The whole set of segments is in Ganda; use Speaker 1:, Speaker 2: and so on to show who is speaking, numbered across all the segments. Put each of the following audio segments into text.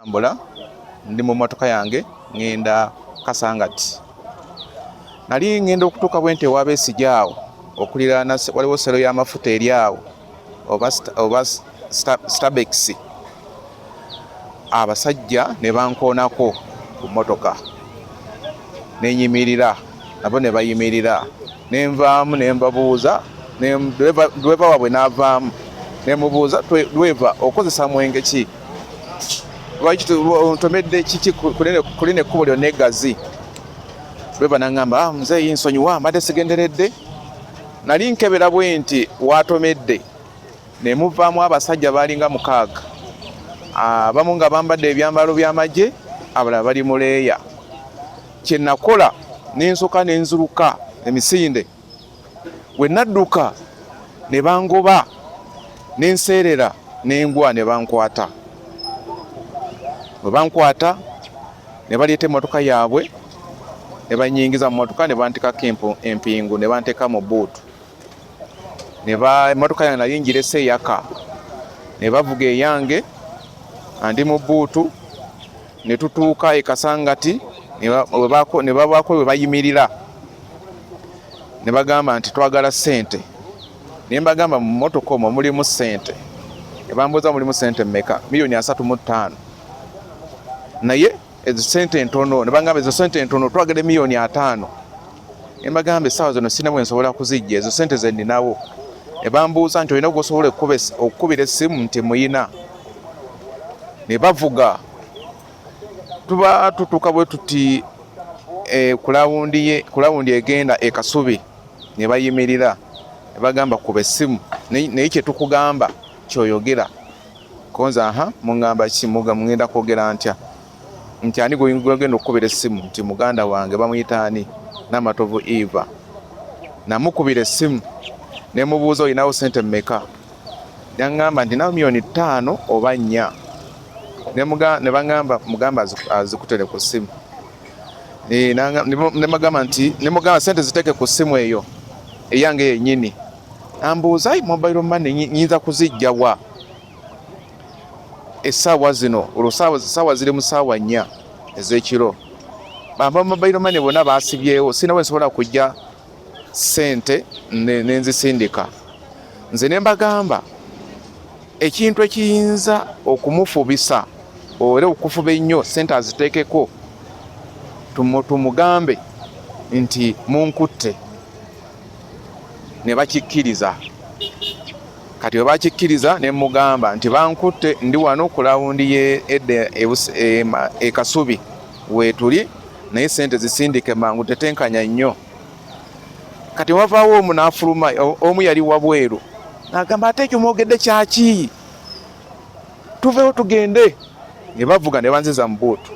Speaker 1: Ambula ndi mu motoka yange ngenda Kasangati. Nali ngenda okutuuka bwente w'Abesigye awo okuliraana waliwo sero y'amafuta eri awo oba Starbex. Abasajja ne bankoonako ku motoka nenyimirira nabo ne bayimirira nenvaamu ne mbabuuza dweva waabwe n'avaamu ne mubuuza dweva okozesa mwenge ki lwaki ntomedde kiki kuli nekkubo lyonna eggazi. Dweva n'aŋŋamba muzeeyi nsonyiwa mbadde sigenderedde. Nali nkebera bwe nti waatomedde ne muvaamu abasajja baalinga 6 abamu nga bambadde ebyambalo by'amagye abalala bali mu leeya. Kye nakola n'ensooka n'enzuluka emisinde bwe nadduka ne bangoba n'enseerera n'engwa ne bankwata. Bwe bankwata ne baleeta emmotoka yaabwe ne banyingiza mu mmotoka ne bantekako empingu ne banteeka mu bbuutu. Emmotoka yange nali ngirese eyaka ne bavuga eyange andi mu bbuutu ne tutuuka e Kasangati ne babaako we bayimirira ne bagamba nti twagala ssente. Ne mbagamba mu mmotoka omwo mulimu ssente. Ne bambuuza mulimu ssente mmeka? $305. Naye ezo ssente entono ne bagamba ezo ssente entono twagala $500,000. Ne mbagamba essaawa zino sina bwe nsobola kuzijja, ezo ssente ze nninawo. Ne bambuuza nti olina gwosobola okukubira essimu nti muyina. Ne bavuga tuba tutuuka bwe tuti ku lawundi egenda e Kasubi ne bayimirira ne bagamba kuba essimu naye kye tukugamba kyoyogera. Konza muŋŋamba ki mugenda kwogera ntya? Nti ani gwegenda okukubira essimu? Nti muganda wange bamuyita ani? Namatovu Eva. Namukubira essimu ne mubuuza olinawo ssente mmeka? Yaŋŋamba nti nawo $5,000,000 oba 4. Ne bagamba mugamba azikutere ku ssimu. Ne mugamba ssente ziteeke ku ssimu eyo eyange yennyini. Ambuuza mobile money nyinza kuzijja wa essaawa zino? Olwo ziri mu ssaawa 4 ez'ekiro. Bamba mobile money bonna baasibyewo, sina bwe nsobola kujja ssente ne nzisindika. Nze ne mbagamba ekintu ekiyinza okumufubisa era okufuba ennyo ssente aziteekeko tumugambe nti munkutte. Ne bakikkiriza. Kati bwe bakikkiriza ne mugamba nti bankutte ndi wano ku lawundi e Kasubi weetuli naye ssente zisindike mangu tetenkanya nnyo. Kati wavaawo omu n'afuluma, omu yali wabweru n'agamba ate ekyo mwogedde kyaki? Tuveewo tugende. Ne bavuga ne banziza mu bbuutu.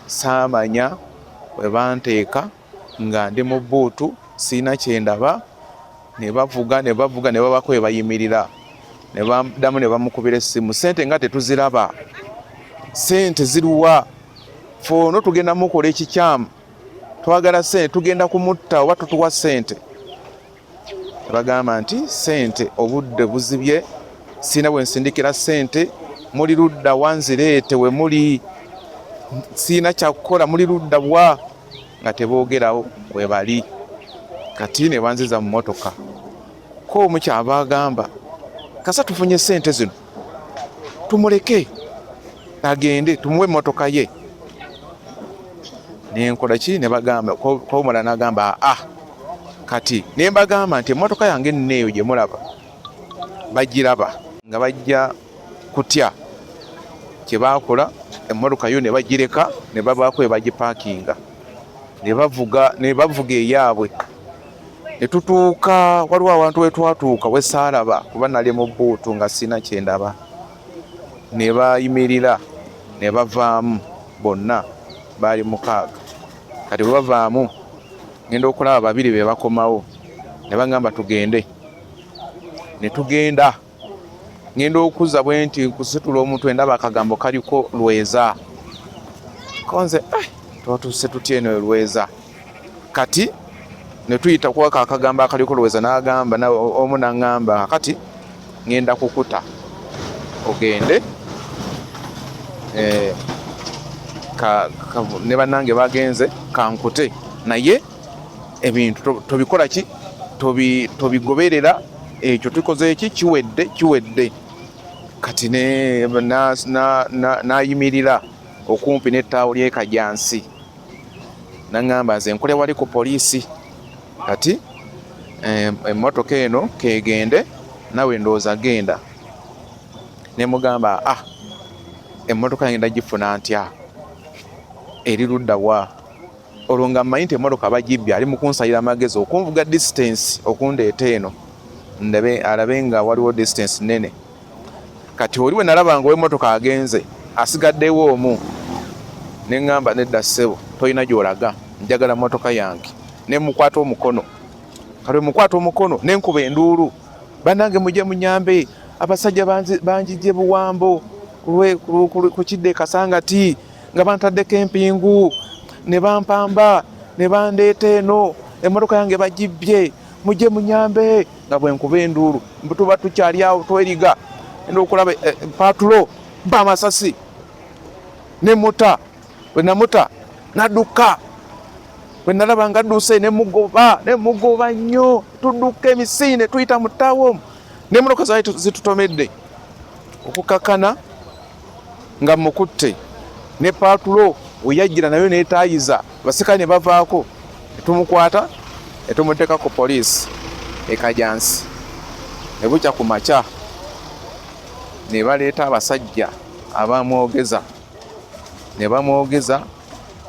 Speaker 1: Saamanya bwe banteeka nga ndi mu bbuutu siina kye ndaba. Ne bavuga ne babaako we bayimirira ne baddamu ne bamukubira essimu. Ssente nga tetuziraba, ssente ziruwa? Foono tugenda mukola ekikyamu, twagala ssente, tugenda kumutta oba tutuwa ssente? Ne bagamba nti ssente obudde buzibye, siina bwe nsindikira ssente, muli ludda wa nzireete we muli, siina kyakukola, muli ludda wa? Nga teboogerawo we bali. Kati ne banziza mu mmotoka. Ko omu kyaba agamba kasa tufunye ssente zino tumuleke agende tumuwe emmotoka ye. Ne nkola ki? Ne bagamba ko omulala n'agamba kati ne mbagamba nti emmotoka yange nneeyo gye mulaba bagiraba nga bajja kutya. Kye baakola emmotoka yo ne bagireka ne babaako we bagipaakinga ne bavuga eyaabwe. Ne tutuuka waliwo awantu we twatuuka we saalaba kuba nali mu bbuutu nga sina kye ndaba. Ne bayimirira ne bavaamu bonna baali 6. Kati bwe bavaamu ngenda okulaba 2 be bakomawo ne bagamba tugende. Ne tugenda. Ngenda okuzza bwe nti nkusitula omutwe ndaba akagambo kaliko Lweza. Konze twatuuse tutya eno Lweza? Kati ne tuyita kuwaka akagambo akaliko Lweza n'agamba omu n'aŋŋamba kati ngenda kukuta ogende ne bannange bagenze kankute naye ebintu tobikola ki tobigoberera ekyo tukoze eki kiwedde kati nayimirira okumpi n'ettaawo ly'e Kajansi naŋŋamba nze nkole wali ku poliisi kati emmotoka eno kegende nawe ndowooza genda ne mugamba emmotoka yange ndagifuna ntya eri ludda wa olwo nga mmanyi nti emmotoka bagibbye ali mu kunsalira amagezi okunvuga distance okundeeta eno alabe nga waliwo distance nene kati oli we nalaba nga ow'emmotoka agenze asigaddewo omu ne ŋŋamba nedda ssebo tolina gy'olaga njagala mmotoka yange ne mukwata omukono kale mukwata omukono ne nkuba enduulu bannange mujje munyambe abasajja banjijje Buwambo ku kidde Kasangati nga bantaddeko empingu ne bampamba ne bandeeta eno emmotoka yange bagibbye mujje munyambe nga bwe nkuba enduulu tuba tukyali awo tweriga enda okulaba patulo mpa amasasi ne muta bwe namuta nadduka bwe nalaba nga adduse ne mugoba nnyo tudduka emisinde tuyita mu ttaawo n'emmotoka zaali zitutomedde okukakana nga mukutte ne patulo weyajjira nayo neetaayiza basika ne bavaako netumukwata netumuteeka ku poliisi e Kajansi ne bukya ku makya ne baleeta abasajja abamwogeza ne bamwogeza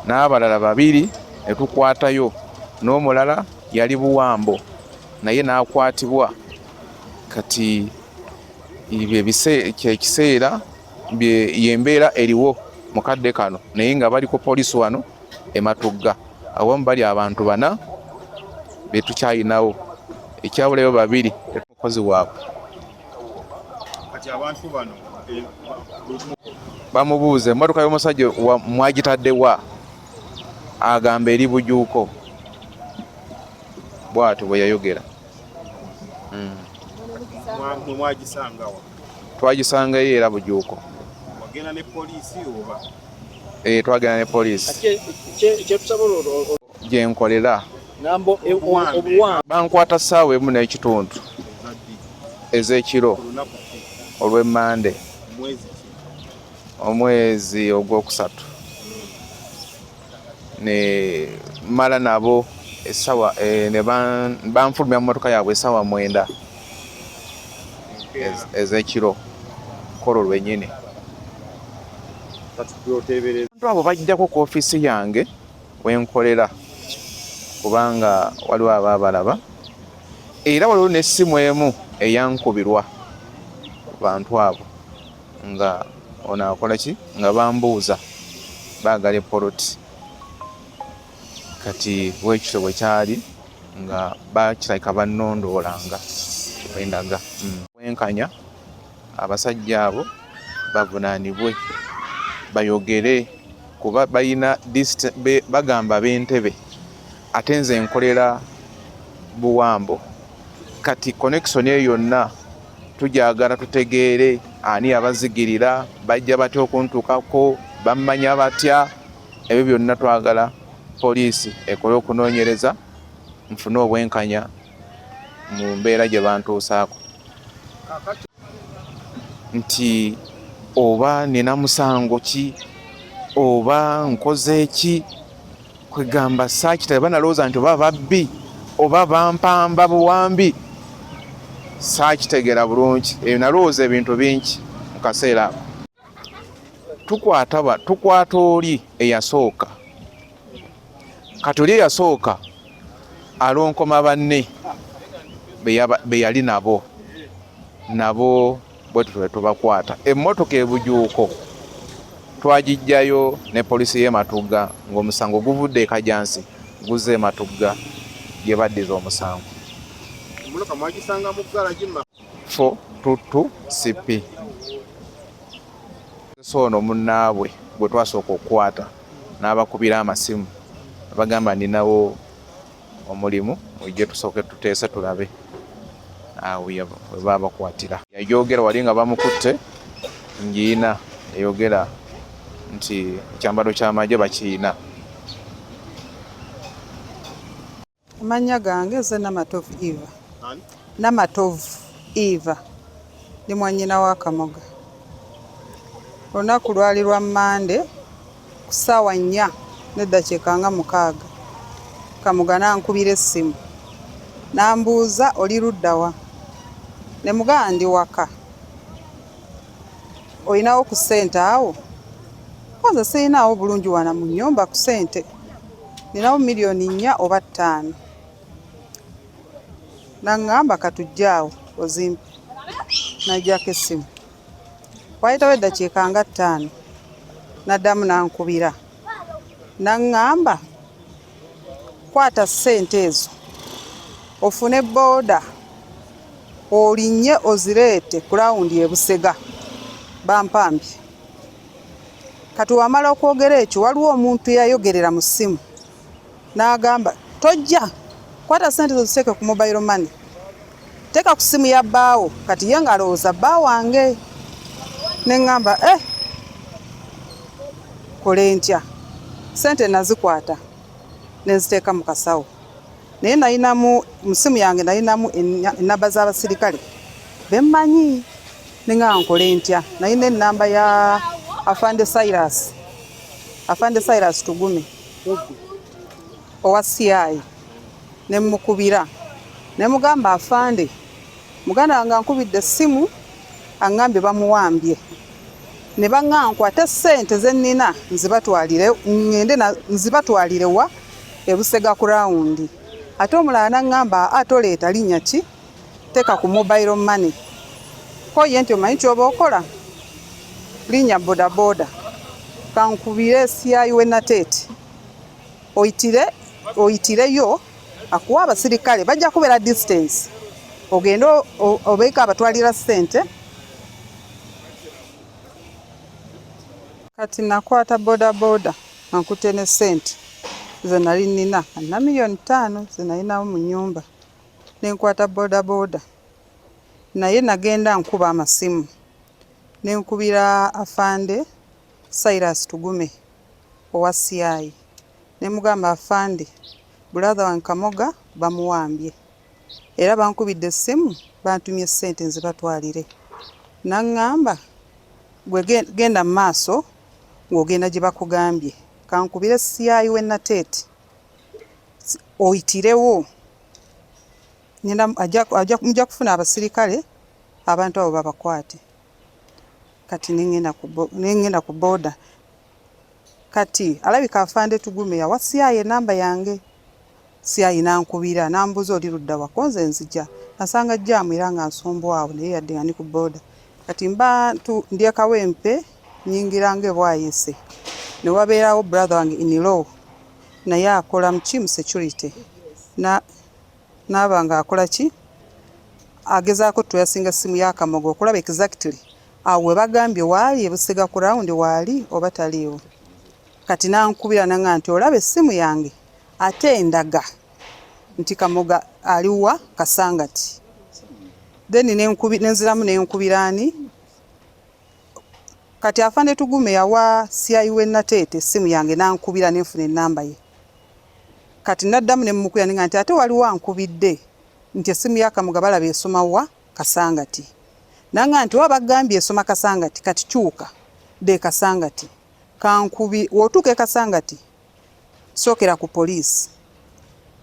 Speaker 1: n'abalala babiri ne tukwatayo n'omulala yali Buwambo naye n'akwatibwa kati kyekiseera yembeera eriwo mukadde kano naye nga bali ku poliisi wano ematugga awamu bali abantu 4 betukyayinawo ekyabulayo 2 mukozi waabwe
Speaker 2: kati abantu bano
Speaker 1: bamubuuza emmotoka y'omusajja mwagitaddewa agamba eri Bujuuko bw'atyo bwe yayogera.
Speaker 2: mwagisangawa
Speaker 1: twagisangayo era Bujuuko.
Speaker 2: wagenda ne poliisi oba?
Speaker 1: Twagenda ne poliisi gye nkolera bankwata ssaawa emu n'ekitundu ez'ekiro olw'Emmande omwezi ogwokusatu ne mala nabo essaawa ne banfulumya mu mmotoka yaabwe essaawa 9 ez'ekiro kolo lwennyini. Abantu abo bajjako ku ofiisi yange wenkolera kubanga waliwo abaabalaba era waliwo n'essimu emu eyankubirwa bantu abo nga ono akola ki nga bambuuza baagala epoloti kati bwekityo bwe kyali nga bakirabika bannondoolanga wendaga wenkanya abasajja abo bavunaanibwe bayogere kuba balina bagamba b'Entebe ate nze nkolera Buwambo kati connection eyo yonna tujagala tutegeere ani abazigirira bajja batya okuntuukako bammanya batya ebyo byonna twagala poliisi ekole okunoonyereza nfune obwenkanya mu mbeera gye bantuusaako nti oba nina musango ki oba nkoze ki kwegamba saakitale banalowooza nti oba babbi oba bampamba buwambi saakitegera bulungi ebyo nalowooza ebintu bingi mu kaseera ako tukwata oli eyasooka kati oli eyasooka alonkoma banne be yali nabo bwetu twe tubakwata emmotoka e Bujuuko twagijjayo ne poliisi y'e Matugga ng'omusango guvudde e Kajansi guzze e Matugga gye baddiza omusango.
Speaker 2: Emmotoka mwagisanga mu ggaraji
Speaker 1: fo tutu sipi ono munnaabwe gwe twasooka okukwata n'abakubira amasimu bagamba ninawo omulimu ojje tusooke tuteese tulabe awo we baba bakwatira yayogera wali nga bamukutte ngiina eyogera nti ekyambalo ky'amagye bakiina.
Speaker 3: Amannya gange ze Namatovu Eva.
Speaker 2: Ani?
Speaker 3: Namatovu Eva. Ndi mwannyina wa Kamoga. Olunaku lwali lwa Mande ku ssaawa 4:06 Kamoga n'ankubira essimu. N'ambuuza oli ludda wa? Ne mugamba ndi waka. Olinawo ku ssente awo? Kwanza sirinawo bulungi wana mu nnyumba ku ssente. Ninawo miliyoni 4 oba 5. N'aŋŋamba katujjaawo ozimpe. N'ajjako essimu. Wayitawo eddakiika nga 5. N'addamu n'ankubira. N'aŋŋamba kwata ssente ezo ofune booda olinnye ozireete ku lawundi e Busega bampambye. Kati wamala okwogera ekyo waliwo omuntu eyayogerera mu ssimu n'agamba tojja kwata ssente zo ziteeke ku mobile money, teeka ku ssimu ya bbaawo. Kati ye ng'alowooza bba wange. Ne ŋŋamba kole ntya? Ssente nazikwata ne ziteeka mu kasawo. Naye nalinamu mu ssimu yange nalinamu ennamba z'abasirikale be mmanyi. Ne ŋŋamba nkole ntya? Nalina ennamba ya Afande Cyrus. Afande Cyrus Tugume owa CI. Ne mukubira. Ne mugamba afande, muganda wange ankubidde essimu aŋŋambye bamuwambye. Ne baŋŋamba nkwate ssente ze nnina nzibatwalire wa e Busega ku lawundi. Ate omulala n'aŋŋamba atoleeta linnya ki? Teeka ku mobile money. Ko ye nti omanyi ky'oba okola? Linnya bodaboda. Kankubire CI w'e Nateete. Oyitireyo akuwa abasirikale bajja kubeera distance. Ogende obeeka abatwalira ssente. Kati nakwata bodaboda ankute ne ssente ze nali nnina na miliyoni 5 ze nalinawo mu nnyumba. Ne nkwata bodaboda. Naye nagenda nkuba amasimu. Ne nkubira Afande Cyrus Tugume owa CI. Ne mugamba afande, brother wange Kamoga bamuwambye. Era bankubidde essimu bantumye ssente nzibatwalire. N'aŋŋamba gwe genda mu maaso ng'ogenda gye bakugambye. Kankubire CI w'e Nateete. Oyitirewo. Mujja kufuna abasirikale abantu abo babakwate. Kati nengenda ku boda. Kati alabika Afande Tugume yawa CI enamba yange. CI n'ankubira n'ambuuza oli ludda wa? Nze nzija. Nasanga jjaamu era nga nsombwawo naye yadde nga ndi ku boda. Kati ndya kawempe nyingira ng'ebwayise. Ne wabeerawo brother wange in-law naye akola mu security. N'aba ng'akola ki? Agezaako tuyasinga essimu ya Kamoga okulaba exactly awo we bagambye waali e Busega ku lawundi waali oba taliiwo. Kati n'ankubira n'aŋŋamba nti olaba essimu yange ate endaga nti Kamoga aliwa Kasangati. Then nenziramu n'enkubira ani? Kati Afande Tugume yawa CI w'e Nateete essimu yange n'ankubira n'enfuna ennamba ye. Kati naddamu ne mukubira n'aŋŋamba nti ate waliwo ankubidde nti essimu ya Kamoga balaba esoma wa Kasangati. N'aŋŋamba nti oba bagambye esoma Kasangati kati kyuka de Kasangati. Wotuuka e Kasangati sookera ku poliisi.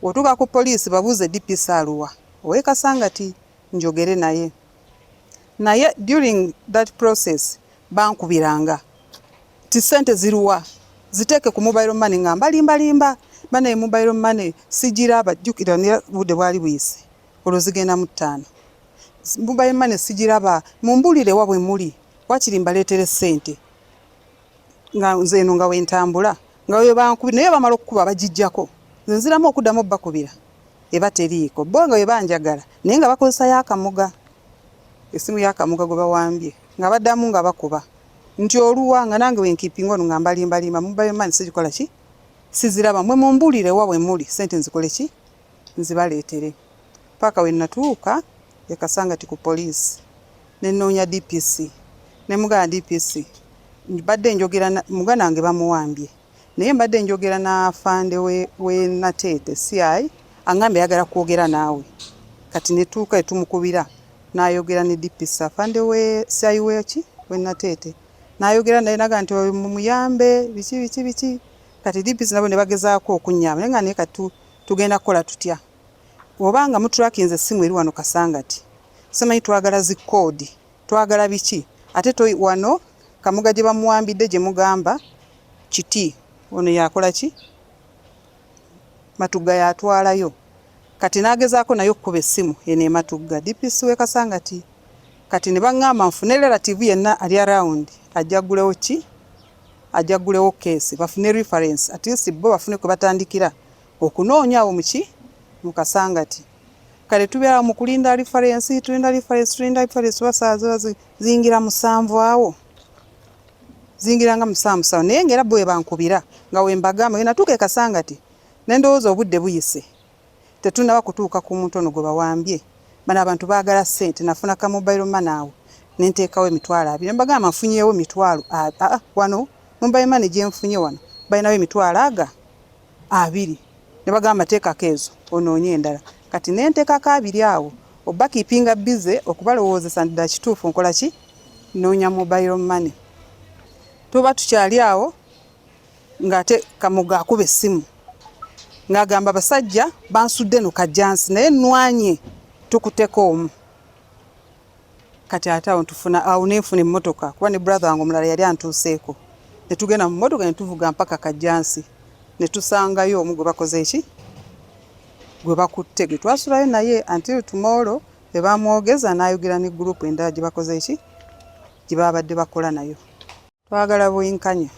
Speaker 3: Wotuuka ku poliisi babuuze DPC aluwa owe Kasangati njogere naye. Naye during that process bankubiranga ti ssente ziruwa ziteeke ku mobile money ngamba limbalimba bane mobile money sijiraba jjukira ne budde bwali buyise olwo zigenda mu 5. Mobile money sijiraba mumbulire wabwe muli wakiri mbaleetere ssente nga nze eno nga wentambula nga we bankubira naye bamala okukuba bagijjako nziramu okuddamu bakubira eba teriiko bo nga we banjagala naye nga bakozesa ya Kamoga essimu ya Kamoga gwe bawambye nga baddamu nga bakuba nti oluwa nga nange wenkipinga ono nga mbalimbalima mobile money sigikola ki siziraba mwe mumbulire wabwe muli ssente nzikole ki nzibaleetere. Paka we natuuka e Kasangati ku poliisi ne nnoonya DPC ne mugamba DPC mbadde njogera muganda wange bamuwambye naye mbadde njogera na afande we Nateete CI angambye ayagala kwogera naawe kati netuuka etumukubira n'ayogera ne DPS afande we CI we Nateete n'ayogera naye naga nti mumuyambe biki kati DPS nabo ne bagezaako okunnyamba naye nga kati tugenda kukola tutya obanga mutulakinze essimu eri wano Kasangati simanyi twagala zikoodi twagala biki ate wano Kamuga gye bamuwambidde gye mugamba kiti ono yakola ki Matugga yatwalayo kati nagezaako nayo okukuba essimu ene Matugga DPS we Kasangati kati ne baŋŋamba nfune relative yenna ali around ajjagulewo keesi bafune reference at least bo bafune kwe batandikira okunoonyaawo mu Kasangati kale tubeera mu kulinda reference basaaza zingira 7 awo zingiranga 7 naye ngera bwe bankubira nga we mbagamba ngena tuke Kasangati nendowooza obudde buyise tetunaba kutuuka ku muntu ono gwe bawambye bana abantu baagala ssente nafuna ka mobile money awo nenteekawo emitwalo 2 mbagamba nfunyeewo emitwalo wano mobile money gye nfunye wano balinawo emitwalo 2 ne bagamba teekako ezo onoonye endala kati nenteekako 2 awo oba kiipinga bize okubalowoozesa ndala kituufu nkola ki noonya mobile money tuba tukyali awo ng'ate Kamuga akuba essimu ng'agamba basajja bansudde no kajjansi naye nnwanye tukuteko omu kati ate awo nenfuna emmotoka kuba ne brother wange omulala yali antuuseeko ne tugenda mu mmotoka ne tuvuga mpaka kajjansi ne tusangayo omu gwe bakoze eki gwe bakutte gwe twasulayo naye until tomorrow be bamwogeza n'ayogera ne gurupu endala gye bakoze eki gye babadde bakola nayo twagala bwenkanya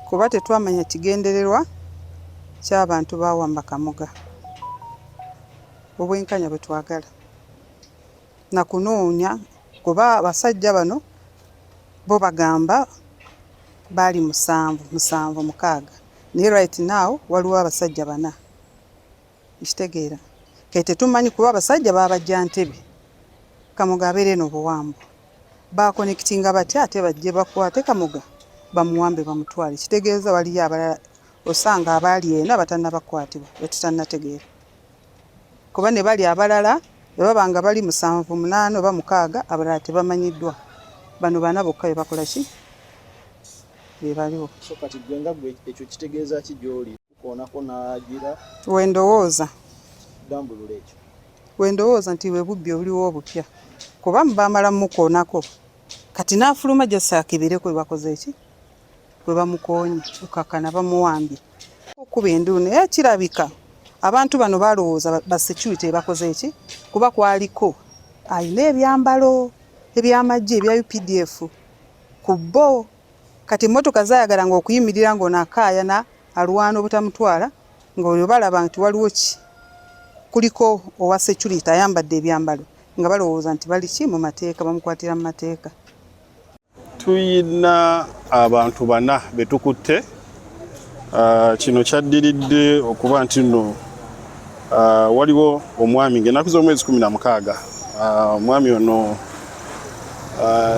Speaker 3: kuba tetwamanya kigendererwa ky'abantu bawamba Kamuga obwenkanya bwe twagala na kunoonya kuba abasajja bano bo bagamba bali 6 naye right now waliwo abasajja 4 ikitegeera kati tetumanyi kuba abasajja babajja Ntebe Kamuga abeere n'obuwambo bakonekitinga batya ate bajje bakwate Kamuga bamuwambe bamutwale kitegeeza waliyo abalala osanga abaali ena batannabakwatibwa betutannategeera kuba ne bali abalala babanga bali 7 8 oba 6 abalala tebamanyiddwa bano 4 bokka bakola ki bebaliwo
Speaker 4: so kati gwenga ekyo kitegeeza ki gy'oli kukoonako n'agira
Speaker 3: wendowooza
Speaker 4: dambulula ekyo
Speaker 3: wendowooza nti we bubbi obuliwo obupya kuba mubamala mukoonako kati n'afuluma gy'asaakibireko bakoze eki bwe bamukoonye ukakana bamuwambye okuba enduulu naye kirabika abantu bano balowooza ba security bakoze eki kuba kwaliko ayina ebyambalo ebyamagye ebya UPDF ku bo kati emmotoka zaayagalanga okuyimirira ng'onaakaayana alwana obutamutwala ng'olwo balaba nti waliwo ki kuliko owa security ayambadde ebyambalo nga balowooza nti bali ki mu mateeka bamukwatira mu mateeka.
Speaker 2: Tuyina abantu 4 betukutte kino kyaddiridde okuba nti nno waliwo omwami ng'ennaku z'omwezi 16 omwami ono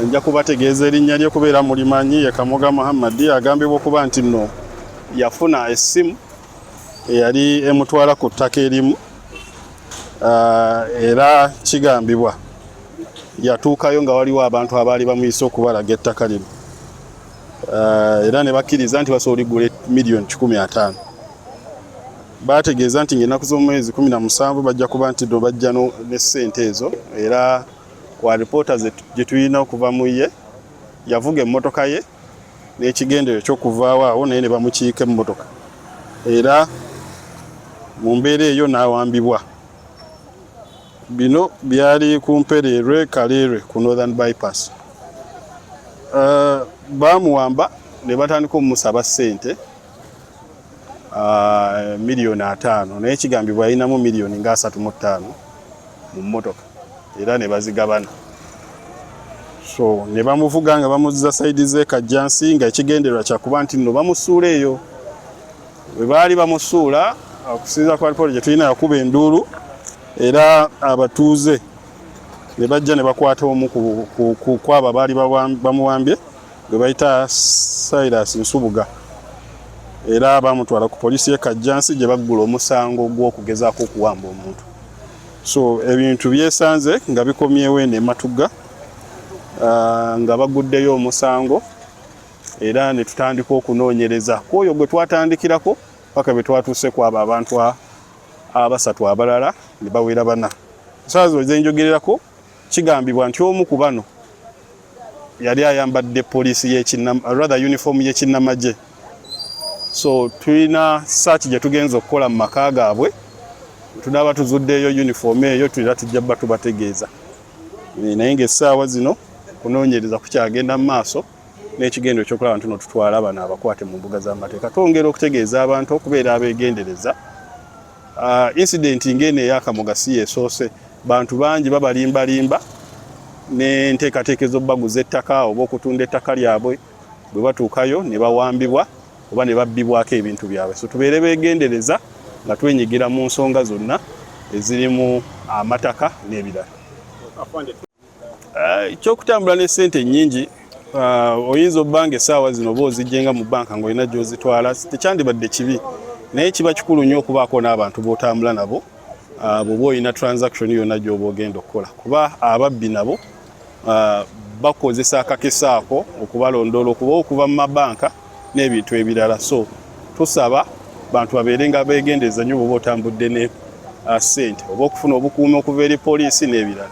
Speaker 2: nja kubategeeza erinnya lye kubeera mulimanyi ye Kamuga Muhammad agambibwa okuba nti nno yafuna essimu eyali emutwala ku ttaka erimu era kigambibwa yatuukayo nga waliwo abantu abaali bamuyise okubalaga ettaka lino era ne bakkiriza nti basobola oligula $1,500,000 bategeeza nti ng'ennaku z'omwezi 17 bajja kuba nti no bajja ne ssente ezo era kwa reporta gye tulina okuva mu ye yavuga emmotoka ye n'ekigendero ky'okuvaawo awo naye ne bamukiika emmotoka era mu mbeera eyo n'awambibwa. Bino byali ku Mpererwe Kaleerwe ku Northern Bypass. Bamuwamba ne batandika okumusaba ssente $5,000,000 naye kigambibwa alinamu $35,000,000 mu mmotoka era ne bazigabana. So ne bamuvuga nga bamuzza sayidi ze Kajjansi nga ekigendererwa kyakuba nti nno bamusuula eyo. Bwe baali bamusuula okusinziira ku alipoota gye tulina yakuba enduulu era abatuuze ne bajja ne bakwata omu ku abo abaali bamuwambye gwe bayita Silas Nsubuga era bamutwala ku poliisi y'e Kajjansi gye baggula omusango gw'okugezaako okuwamba omuntu. So ebintu byesanze nga bikomyewo eno e Matugga nga baguddeyo omusango era ne tutandika okunoonyereza ku oyo gwe twatandikirako paka bwe twatuuse ku abo abantu abasatu abalala ne bawera bana. Ensonga ze njogererako kigambibwa nti omu ku bano yali ayambadde poliisi uniform y'ekinnamagye. So tulina search gye tugenza okukola mu maka gaabwe, tunaaba tuzuddeeyo uniform eyo tulira tujja bba tubategeeza. Naye ng'essaawa zino kunoonyereza kukyagenda mu maaso n'ekigendo ekyokulaba nti tuno tutwala abana abakwate mu mbuga z'amateeka. Twongera okutegeeza abantu okubeera abeegendereza. Incident ng'eno ey'Akamoga si yeesoose, bantu bangi babalimbalimba n'enteekateeka ez'obaguza ettaka oba okutunda ettaka lyabwe, bwe batuukayo ne bawambibwa oba ne babbibwako ebintu byabwe. So tubeere beegendereza nga twenyigira mu nsonga zonna ezirimu amataka n'ebirala. Ekyokutambula ne ssente nnyingi, oyinza obbanga essaawa zino oba ozijjenga mu banka ng'olina gy'ozitwala, tekyandibadde kibi, naye kiba kikulu nnyo okubaako n'abantu b'otambula nabo bw'oba olina transaction yonna gy'oba ogenda okukola, kuba ababbi nabo bakozesa akakisa ako okubalondoola okuva mu mabanka n'ebintu ebirala. So tusaba bantu babeere nga beegendereza nnyo bw'oba otambudde ne ssente oba okufuna obukuumi okuva eri poliisi n'ebirala.